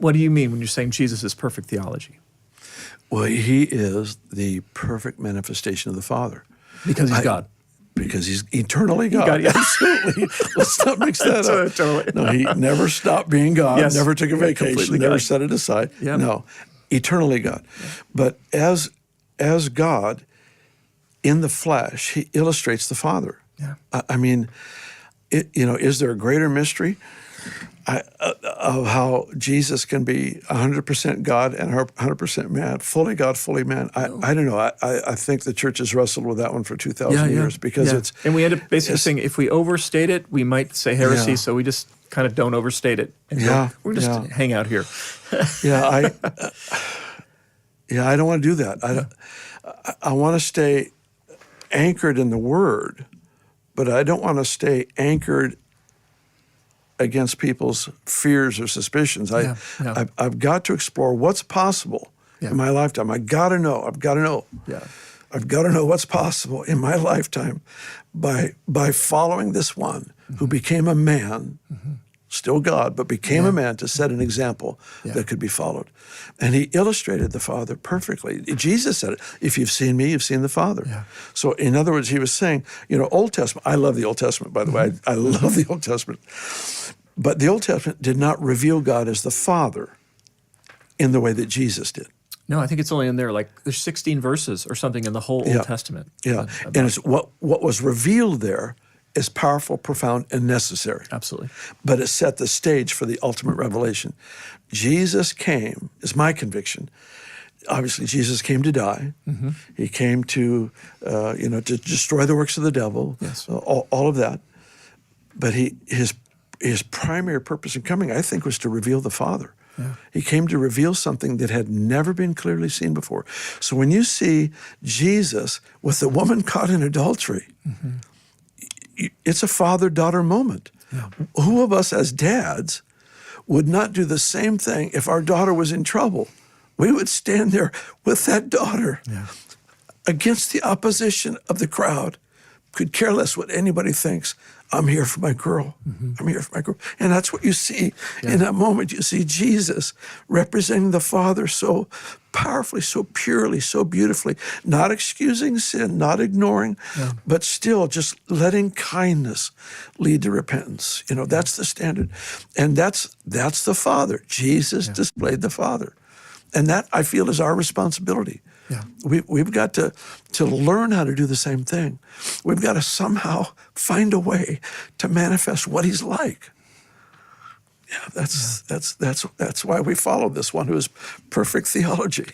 What do you mean when you're saying Jesus is perfect theology? Well, he is the perfect manifestation of the Father. Because he's God. Because he's eternally God. Yeah. Absolutely. Let's not mix that up. Totally. No, he never stopped being God, Yes. never took a vacation, Completely never God. set it aside. Yeah. No, eternally God. Yeah. But as God in the flesh, he illustrates the Father. Yeah. I mean, is there a greater mystery of how Jesus can be 100% God and 100% man, fully God, fully man? I don't know. I think the church has wrestled with that one for 2,000 years because it's... And we end up basically saying if we overstate it, we might say heresy, Yeah. so we just kind of don't overstate it. And we're just hang out here. I don't want to do that. I want to stay anchored in the Word, but I don't want to stay anchored against people's fears or suspicions. I've got to explore what's possible in my lifetime. I've got to know. Yeah. I've got to know what's possible in my lifetime by following this one who became a man, still God, but became a man to set an example that could be followed. And he illustrated the Father perfectly. Jesus said it, if you've seen me, you've seen the Father. Yeah. So in other words, he was saying, Old Testament, I love the Old Testament, by the way. I love the Old Testament. But the Old Testament did not reveal God as the Father in the way that Jesus did. No, I think it's only in there, there's 16 verses or something in the whole Old Testament. Yeah, and it's what was revealed there is powerful, profound, and necessary. Absolutely. But it set the stage for the ultimate revelation. Jesus came, is my conviction. Obviously, Jesus came to die. Mm-hmm. He came to destroy the works of the devil, all of that. But his primary purpose in coming, I think, was to reveal the Father. Yeah. He came to reveal something that had never been clearly seen before. So when you see Jesus with the woman caught in adultery, it's a father-daughter moment. Yeah. Who of us as dads would not do the same thing if our daughter was in trouble? We would stand there with that daughter against the opposition of the crowd. Could care less what anybody thinks. I'm here for my girl. I'm here for my girl. And that's what you see in that moment. You see Jesus representing the Father so powerfully, so purely, so beautifully, not excusing sin, not ignoring, but still just letting kindness lead to repentance. That's the standard. And that's the Father. Jesus displayed the Father. And that, I feel, is our responsibility. Yeah. We've got to learn how to do the same thing. We've got to somehow find a way to manifest what he's like. Yeah, that's why we follow this one who is perfect theology.